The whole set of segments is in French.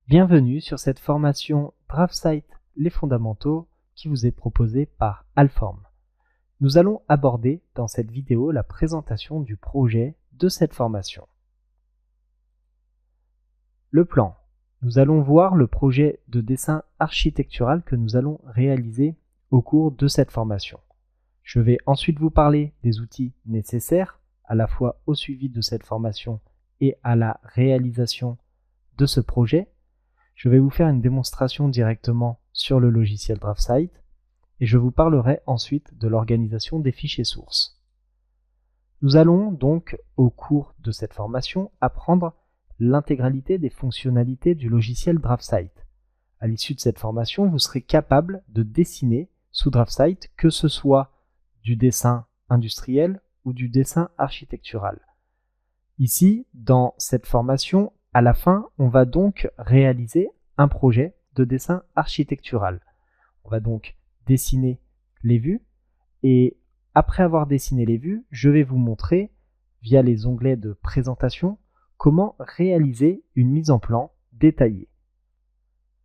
Bienvenue sur cette formation DraftSight les fondamentaux qui vous est proposée par Alform. Nous allons aborder dans cette vidéo la présentation du projet de cette formation. Le plan. Nous allons voir le projet de dessin architectural que nous allons réaliser au cours de cette formation. Je vais ensuite vous parler des outils nécessaires à la fois au suivi de cette formation et à la réalisation de ce projet. Je vais vous faire une démonstration directement sur le logiciel DraftSight et je vous parlerai ensuite de l'organisation des fichiers sources. Nous allons donc, au cours de cette formation, apprendre l'intégralité des fonctionnalités du logiciel DraftSight. À l'issue de cette formation, vous serez capable de dessiner sous DraftSight, que ce soit du dessin industriel ou du dessin architectural. Ici, dans cette formation, à la fin, on va donc réaliser un projet de dessin architectural. On va donc dessiner les vues et après avoir dessiné les vues, je vais vous montrer, via les onglets de présentation, comment réaliser une mise en plan détaillée.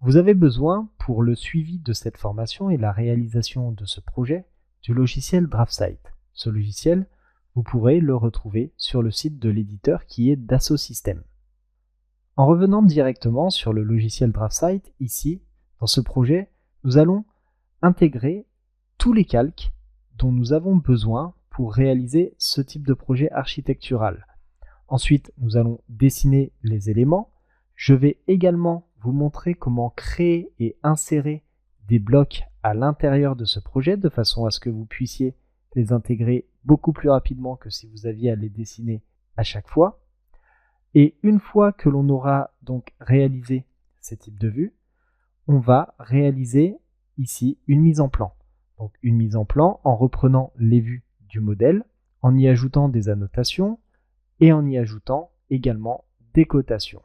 Vous avez besoin, pour le suivi de cette formation et la réalisation de ce projet, du logiciel DraftSight. Ce logiciel, vous pourrez le retrouver sur le site de l'éditeur qui est Dassault Systèmes. En revenant directement sur le logiciel DraftSight, ici, dans ce projet, nous allons intégrer tous les calques dont nous avons besoin pour réaliser ce type de projet architectural. Ensuite, nous allons dessiner les éléments. Je vais également vous montrer comment créer et insérer des blocs à l'intérieur de ce projet de façon à ce que vous puissiez les intégrer beaucoup plus rapidement que si vous aviez à les dessiner à chaque fois. Et une fois que l'on aura donc réalisé ces types de vues, on va réaliser ici une mise en plan. Donc une mise en plan en reprenant les vues du modèle, en y ajoutant des annotations et en y ajoutant également des cotations.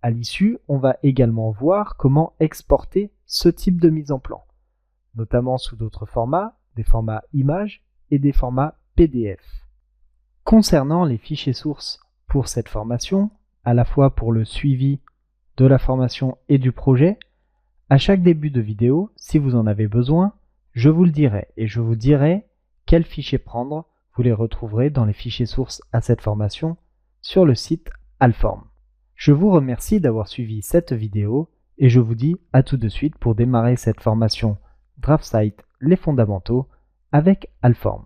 À l'issue, on va également voir comment exporter ce type de mise en plan, notamment sous d'autres formats, des formats images et des formats PDF. Concernant les fichiers sources pour cette formation, à la fois pour le suivi de la formation et du projet, à chaque début de vidéo, si vous en avez besoin, je vous le dirai et je vous dirai quels fichiers prendre. Vous les retrouverez dans les fichiers sources à cette formation sur le site Alform. Je vous remercie d'avoir suivi cette vidéo et je vous dis à tout de suite pour démarrer cette formation DraftSight les fondamentaux avec Alform.